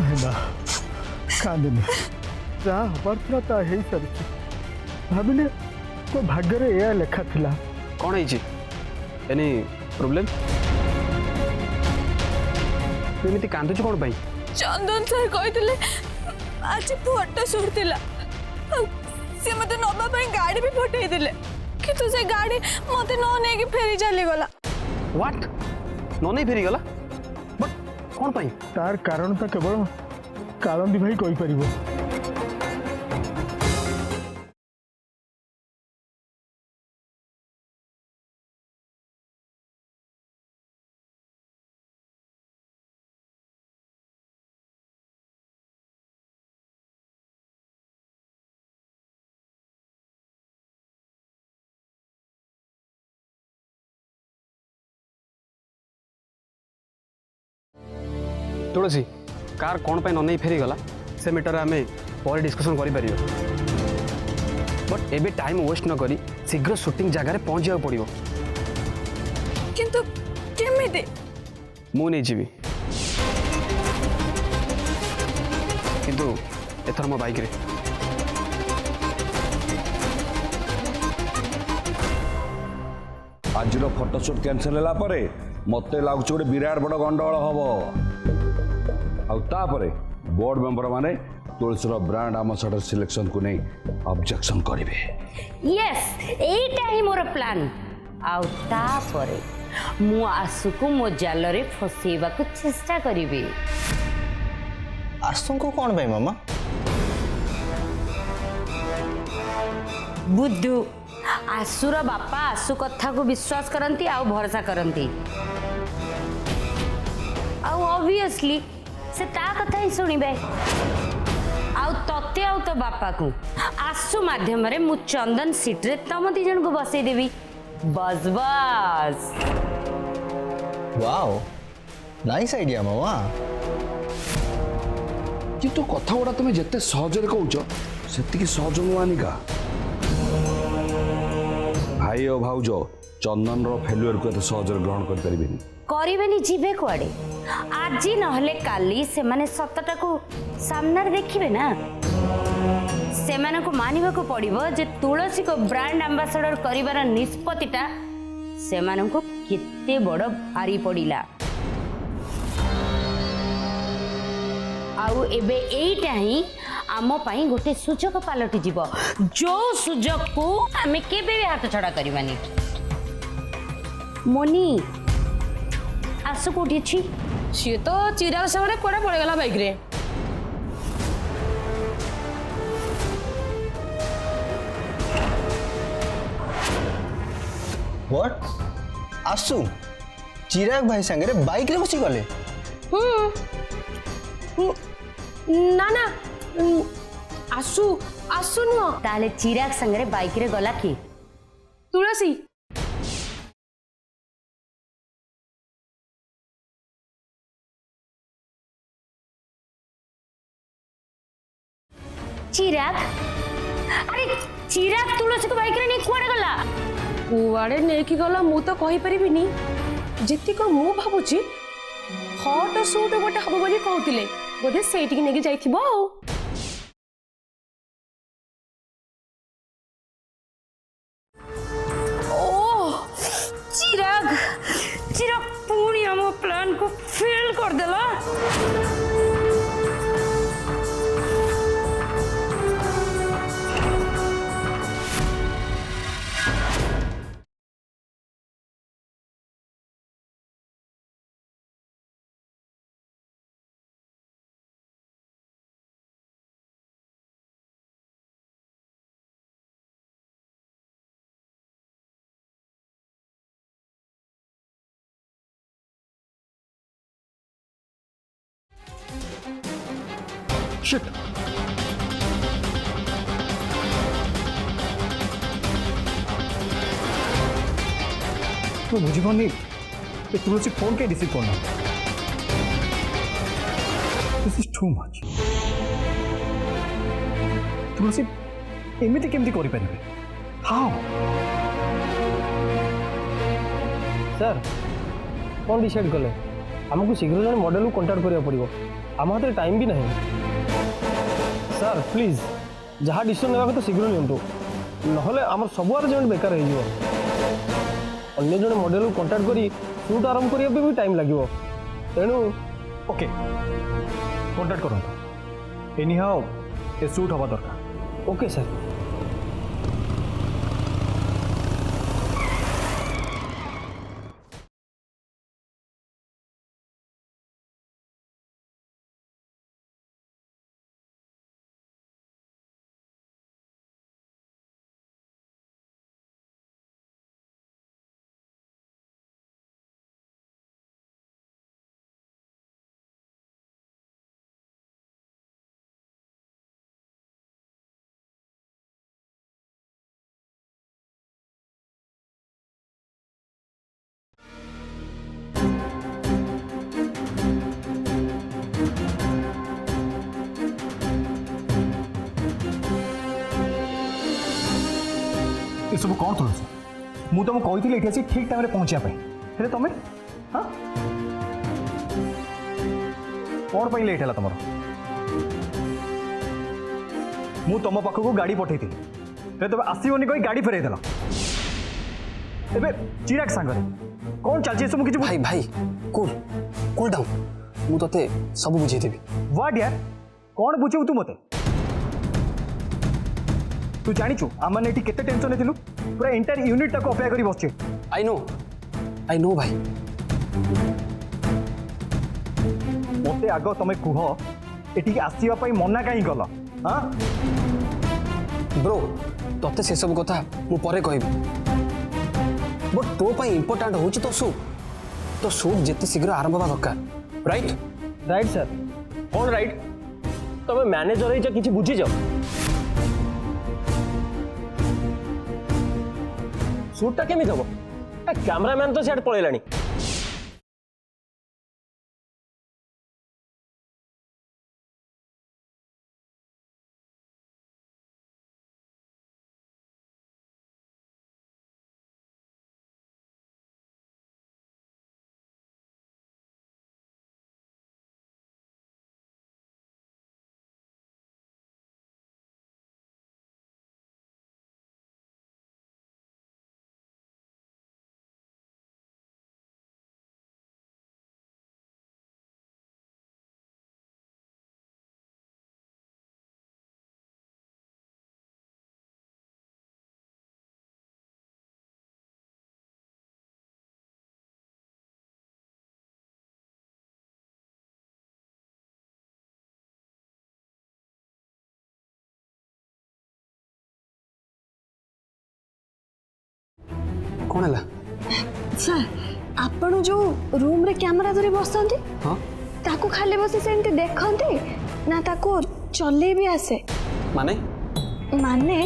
ना कांदनी जहाँ हबार था ता हो सारी भाविले तो भाग्य यह लेखा थिला। कौन है एनी प्रॉब्लम एमती कांदुच कौन पाई? चंदन सर कहते आज फोटो शूट थिला से मते नबा पई गाड़ी भी पठेई दिले किंतु से गाड़ी मते न ने के फेरी चली गला। व्हाट न नहीं फेरी गला बट कौन पाई? तार कारण तो केवल कालंदी भाई कहि परिबो। तुलसी कार कौन पाई न नहीं फेरी गला से मैटर आम पर डिस्कसन करि परियो बट एबे टाइम वेस्ट न करी शीघ्र शूटिंग जगह पहुंच जाओ पड़ियो। किंतु केमिति मु नहीं जीवी किंतु एथर मो बाइक रे। आज फोटोशूट कैंसल होला परे मते लागुच गोटे विराट बड़ गंडगोल हम आउे बोर्ड मेंबर माने तुलसीर ब्रांड आम्बासाडर सिलेक्शन को नहीं ऑब्जेक्शन करेंगे। यस एटा ही मोर प्लान आउ तापरे मु आसु को मो जाल रे फसेबा को चेष्टा करिवे। आसु को कौन भाई मामा? बुद्धू आसुर बापा आसु कथा को विश्वास करंती आउ भरोसा करंती आउ ऑब्वियसली से ता कथा ही सुनिबे आउ तते आउ तो बापा को आसु माध्यम रे मु चंदन सीट रे तम दी जन को बसई देबी बस बस। वाओ नाइस आइडिया मामा। किंतु कथा गुड़ा तुम जिते सहजरे कहूच से सहज नुआनिका भाई और भाउज चंदन फेल्युअर को एत सहजरे ग्रहण करें करिबेनी जीवे कुआडे आज नहले काली से माने सतटा को सामने देखिबे ना से माने को मानिबा को पड़िबो जे तुलसी को ब्रांड एम्बेसडर करिवार निष्पत्तिटा से माने को किते बड़ भारी पड़िला। आउ एबे एइटा ही आम पाई गोटे सुजोग पालटी जीवो जो सुजोग को हमें केबे भी हाथ छड़ा करिवानी। मोनी आसु कोठी छी? सी तो चिराग सामने कोड़ा पड़ गला बाइक रे। व्हाट आसु चिराग भाई संगे बाइक रे बसी गले? ना ना आसु आसु नुह ताले चिराग संगे बाइक रे गला की? तुलसी चिराग अरे चिराग तुलसी को बाइक रे नहीं कुआडे गला? कुआडे नेकी गला मु तो कहि परिबिनी जेति को मु भाबुची फोटो शूट गोटे हबो बोली कहउतिले बोधे सेठी की नेकी जाइथिबो। ओ चिराग चिराग पूरी हम प्लान को फेल कर देला। शिट तो बुझीपानी तुलसी फोन के रिसीव करना दिस इज टू मच। तुलसी एमती केमती करि परिबे? हाउ सर कौन डिसाइड कले आमको शीघ्र जन मॉडल को कांटेक्ट करिया पड़िबो आम हाथ टाइम भी नहीं सर प्लीज जहाँ डिसीजन नेबा तो शीघ्र नियंतु नहले आम सब जन बेकार हो अन्य जन मॉडल को कांटेक्ट करी शूट आरंभ करिया भी टाइम लगिवो तेणु ओके कांटेक्ट करंतु एनी हाउ ए शूट हवा दरकार ओके सर ये सब कौन तुलसी मु तुमको कही ये आसी ठीक टाइम पहुँचापी हेले तुम हाँ कौन पर लेट है तुम मु तुम पाखक गाड़ी पठे तुम आसोनी कही गाड़ी फेरई देल ए चिराग सांगरे कौन चलती सब किसी भाई भाई कूल कूल डाउन मु तते सब बुझे देबी व्हाट यार कौन बुझेबू तू मते तू जानिचु आमने एटी केते टेंशन थिलु पूरा एंटायर यूनिट टाको अपेक्षा करी बसछे आई नो भाई मते आग तमे कुह एटी आसीबा पई मना काई गल हां ब्रो तते से सब कथा मु परे कहबी बट तो पई इंपोर्टेंट होची तो शूट जेते शीघ्र आरंभ होबा दरकार राइट राइट सर कौन राइट तुम मैनेजर ही किसी बुझी जाओ शूटा केमी हम कैमरामैन तो सियाड पलैलानी कौन है सर आपण जो रूम रे कैमरा धरी बसंती हाँ ताको खाली बसी सेंटी देखंती ना ताको चले भी आसे माने माने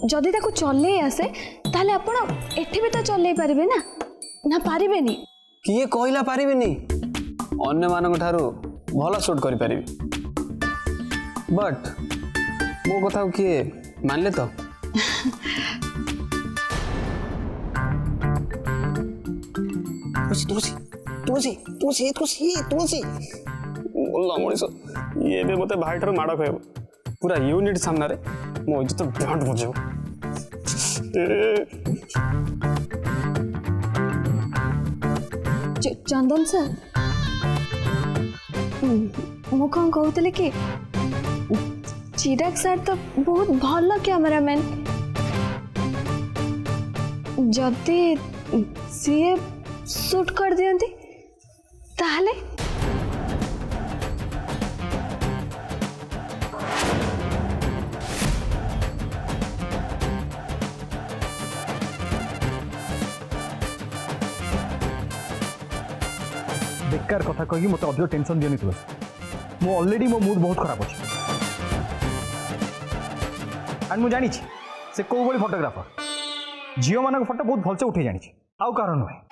जदि ताको चले आसे ताले आपण एठी भी तो चले पारिबे ना पारिबेनी किए कहला पारिबेनी अन्य मानक ठारू भल शूट करि पारिबी बट मो कथा किए मानले तो तुलसी तुलसी तुलसी तुलसी तुलसी बोला मनीष ये भी मत भाई ठार माड़ खाइब पूरा यूनिट सामने मो इज्जत डांट बुझे चंदन सर मु कौन कहते कि चिराग सर तो बहुत भल कैमरामैन जदि सीए शूट कर दियंती ताहले बेकार कथा कही मत अधिक टेंशन दियनी तुलसी मु ऑलरेडी मो मूड बहुत खराब अच्छे एंड मु जानी से कौ भाई फोटोग्राफर झील मान फोटो बहुत भलसे उठे जानी आउ कारण नुहे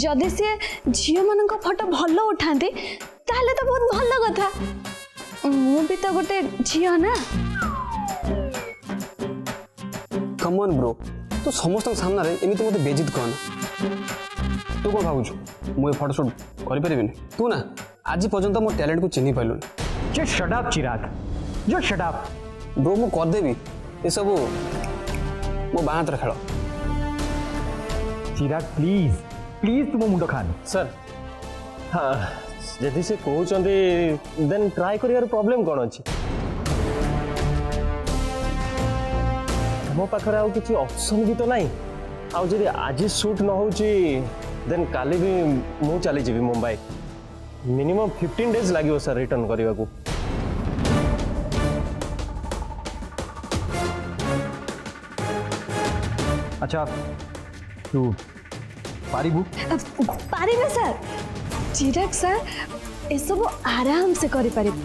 जदि सी झील मान फोटो भल उठाते ताहले तो बहुत भल कथा मु भी तो गोटे झील ना कम ऑन ब्रो तू समस्त सामने एमती मत बेजित कहना तू कौन भावुँ मुझे फटोशूट करें तू ना आज पर्यंत मो टैलेंट को चिन्ह पाइलुनि जस्ट शट अप चिराग, जस्ट शट अप। ब्रो मु करदेवी ये सब मो बाँतर खेल चिराग प्लीज प्लीज तुम मुंड खानी। सर हाँ जदि से कहते देन ट्राई कर प्रॉब्लम कौन अच्छी मो पाखे आउ किसी ऑप्शन भी तो नहीं आउ जदि आज शूट न हो देन काली भी मु चली जी मुंबई मिनिमम 15 days लगे सर रिटर्न करने को। अच्छा तू पारिबू? पारिबे सर चिराग सर ये सब आराम से करि पारिबे।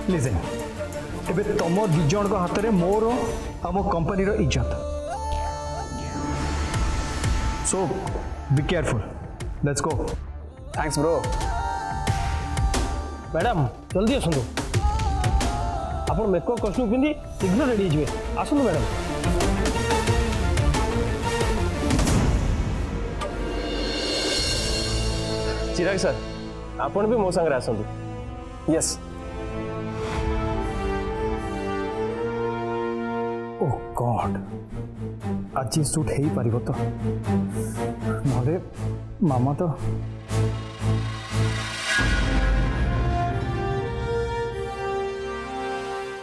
लिसन एबे तुम दी जन को हाथ में मोर आम कंपनी रो इज्जत so be careful let's go. Thanks bro. Madam जल्दी आसतु आप मेकअप कस्ट्यूम पिंधि शीघ्र रेडी जी आसतु मैडम। चिराग सर आपण भी मो संगे आसतु। यस ओ गॉड आज शूट हो पार तो ना मामा तो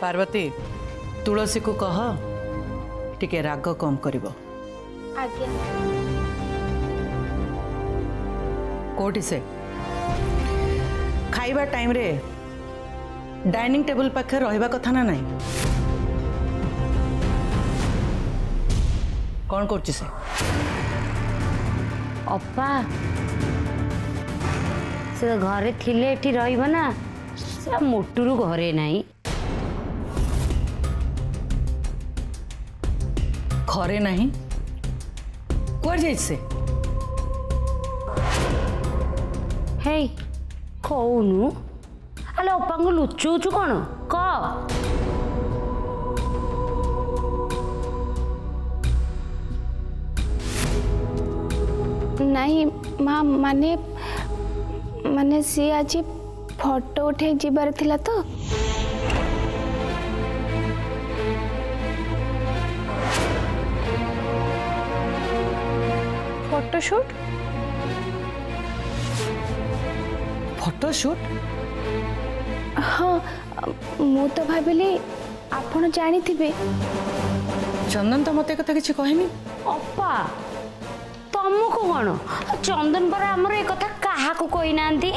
पार्वती तुलसी को कह टिके राग कम करिवो। आज्ञा कोठी से खाइबा टाइम रे डाइनिंग टेबल पाखे रहिबा कथा ना नहीं कौन करछि से? अप्पा से घरे थिले एठी रहिबो ना से मोटुरु घरे नाही घरे नहीं कुआर जाई से? हे कौनु आले अप्पा को लुचुचु कौन क नहीं माँ माने माने सी आज फोटो उठे जीवार थिला तो फोटोशूट फोटोशूट हाँ मु तो भाविली आपण जानी थिबे। चंदन तो मते कथा किछि कहनी। अप्पा तुमको कौन चंदन पर आमर एक कथा कहा को कोई नांती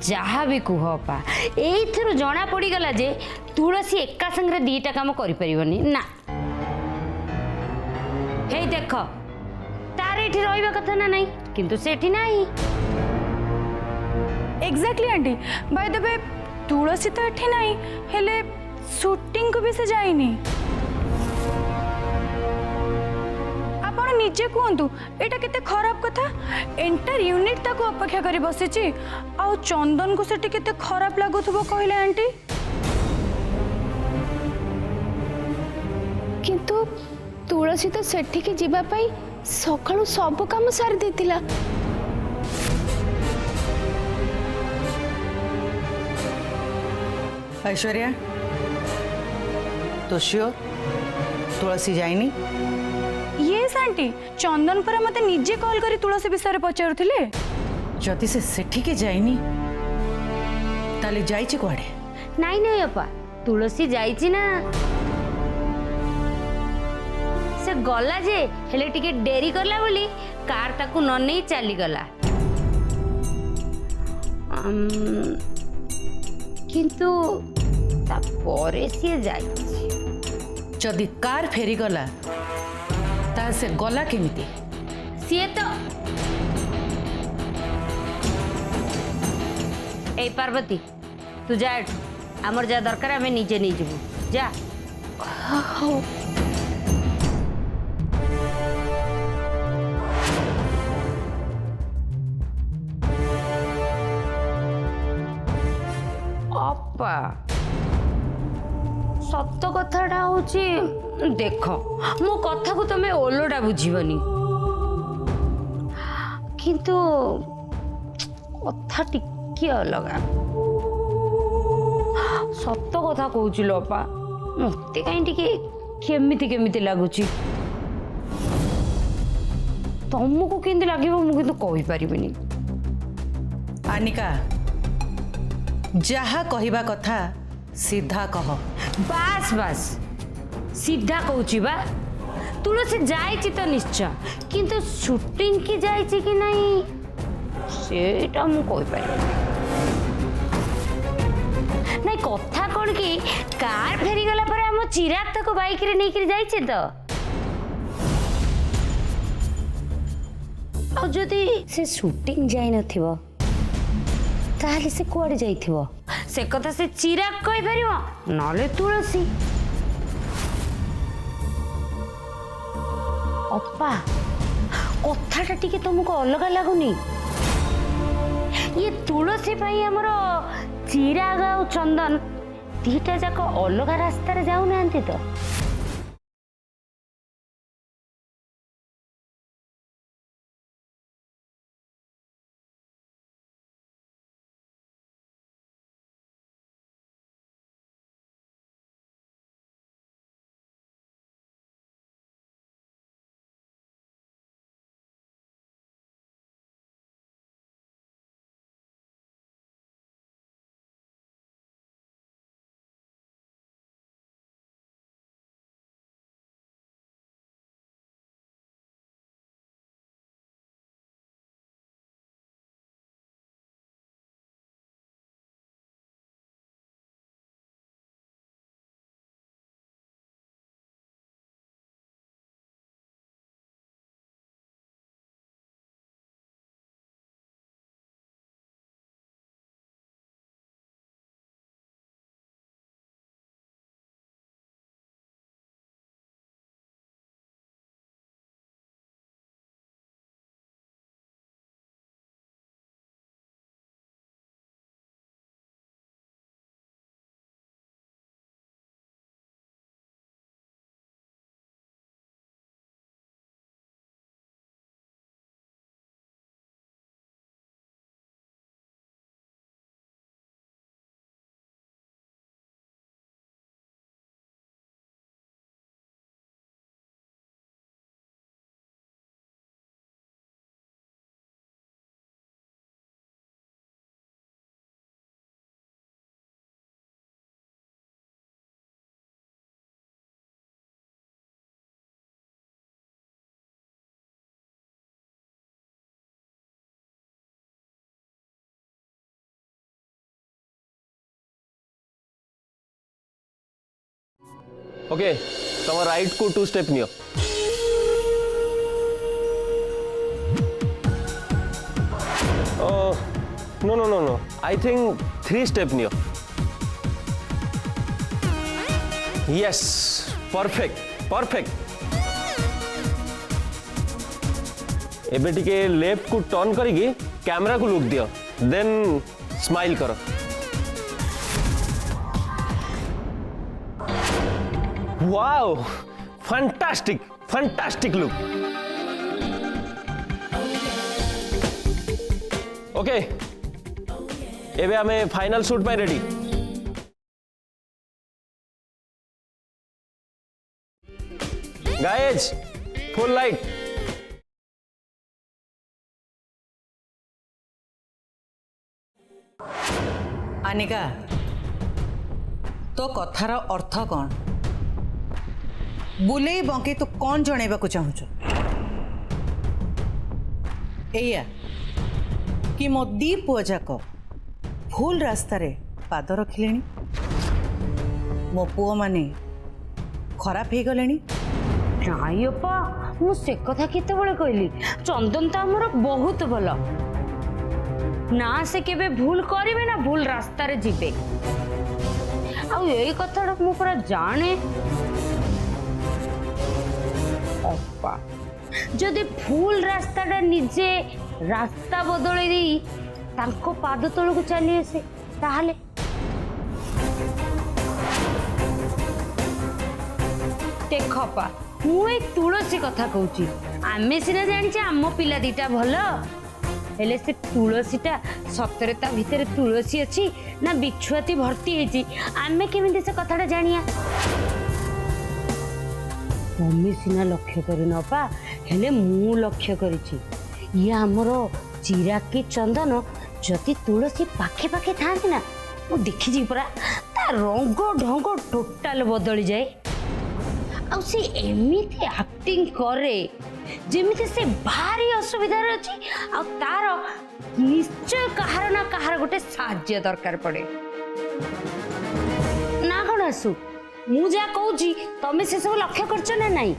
जहाँ भी कह पा एथर जना पड़ी गला जे तुलसी एका संगे दीटा काम करि परिबनी ना। हे देख तार एठी रहिबा कथा ना नहीं किंतु सेठी नहीं। Exactly aunty by the way Tulsi तो एठी नहीं हेले शूटिंग को भी से जाइनी। आपण निजे कहतु एटा केते खराब कथा एंटायर यूनिट ताको अपेक्षा करी बसिची आ चंदन को सेठी केते खराब लागुथबो कहले आंटी। किंतु तुलसी तो सेठी के जीवा पाई सकाळु सब काम सारी देतिला। ऐश्वर्या तो श्योर तुलसी जाइनी? येस आंटी चंदन पर मते निजे कॉल करी तुलसी विषय पचारुथिले। जदि से सेठी के जाइनी ताले जाइछि कुआडे? नहीं नहीं अपा तुलसी जाइछि ना से गला जे हेले टिके डेरी करला बोली कार ताकू न नहीं चली गला किंतु ता परे से जाइछि। जदि कार फेरी गला ता से गला केमिति? सीए तो ए पार्वती तू जा आमर जा दरकार आमे निजे नहीं जीवु जा। हाँ ଅପା ସତ କଥାଟା ହଉଛି ଦେଖ ମୋ କଥାକୁ ତମେ ଓଲଟା ବୁଝିବନି କିନ୍ତୁ କଥା ଟିକେ ଅଲଗା ସତ କଥା କହୁଛି ଲୋ ଅପା ମତେ କାହିଁ ଟିକେ କେମିତି କେମିତି ଲାଗୁଛି ତମକୁ କେମିତି ଲାଗିବ ମୁଁ କିନ୍ତୁ କହିପାରିବିନି। ଆନିକା ଯାହା କହିବା କଥା सीधा कह। बास बास सीधा कहूची बा तुलसी जाइची तो निश्चय किंतु शूटिंग की जाइची कि नहीं सेटा मु कहि पारि नहीं कथा कोन कि कार फेरी गला पर हम चिराग तक बाइक रे नै करी जाइछे तो आ जदी से शूटिंग जाई नथिबो ताहले से कुआडे जाइथिबो से कथा से चिराग कहि परिबो नले तुलसी अप्पा कथाटा टिके तुमको अलग लगुनी ये तुलसी पाई हमर चिराग आ चंदन दीटा जाक अलग रास्ता रे जाउ नांती तो ओके तुम राइट को 2 स्टेप नियो no no no no I think 3 step नियो यस परफेक्ट परफेक्ट एबे टिके लेफ्ट को टर्न करिकी कैमरा को लुक दियो देन स्माइल करो wow fantastic fantastic look okay एबे हमें फाइनल शूट पे ready guys full light Anika तो कथार अर्थ कौन बुले बंके तो कौन जनइबा को चाहूच एया कि मो दी पुआ जाक भूल रास्ता रे पाद रखिले मो पुआ माने खराब हो गले नाई अपा मु से कथा केते बळे कहली चंदन तो हमर बहुत भलो ना से केबे भूल करिवे ना भूल रास्ता रे जिबे आ एई कथाटा मु पूरा जाने अपा जदि भूल रास्ताटा निजे रास्ता बदल दी तांको पाद तल को चली आसे ताहले देख पा मुझे तुलसी कथा कहूँ आमे सीना जानी आम पिला दीटा भल हेले से तुलसीटा सतरे ता भितर तुलसी अच्छी ना बिछुआती भर्ती है आमे केमिति से कथाटा जानिया मम्मी सीना लक्ष्य करी नपा हेले मु लक्ष्य करिछि ये हमर चिराग की चंदन जदि तुलसी पाखे पाखे थांती ना मु देखि जी परा ता रंग ढंग टोटाल बदली जाए आ से एमिति एक्टिंग करे जेमिति से भारी असुविधा अछि आ तार निश्चय कहार ना कहार गोटे साहाय्य दरकार पड़े ना कौन आसु मु जा कहूँ तमें से सब लक्ष्य करछ ना नहीं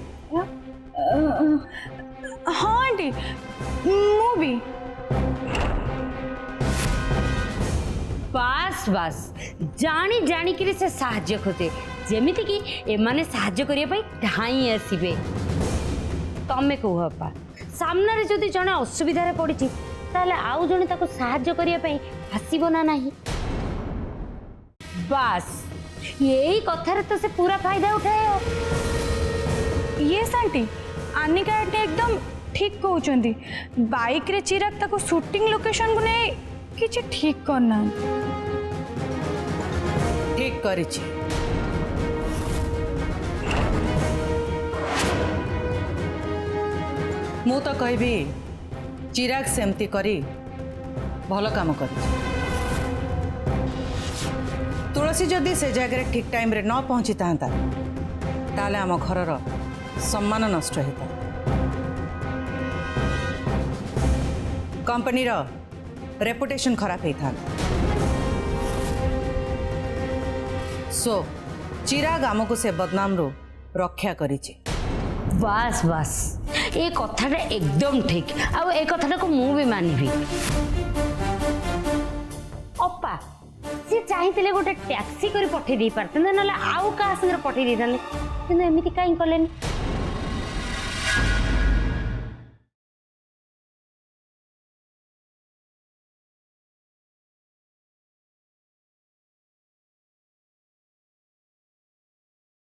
हाँ आंटी मु भी बास बास जानी जानी कि से साहाय्य खोजे जेमिति कि एमाने साहाय्य करिया पई ढाई आसीबे तमे कह पा सामने जदि जने असुविधा रे पड़ी ताले आउ जने ताको साहाय्य करिया पई आसीबो ना नहीं बास यही कथार तो से पूरा फायदा उठाए ये आंटी अनिका आंटी एकदम ठीक कहउचंदी बाइक रे चिराग ताको शूटिंग लोकेशन को नै किछि ठीक करना ठीक करिछि मु तो कहबी चिराग सेमती करी भल काम करिछि तुलसी जदि से जगह ठीक टाइम रे न पहुंची तांता ताले आम घरर सम्मान नष्ट होता कंपनीर रेपुटेशन खराब होता सो चिराग आमको से बदनाम रू रक्षा करिछि बास बास ये कथाटा एकदम ठीक आ ए कथाटा को मु भी मानिबी अपा सी चाहिए गोटे टैक्सी कर पठे दे पारते ना आउ क्या संगे पठे दे किंतु एमती कहीं कले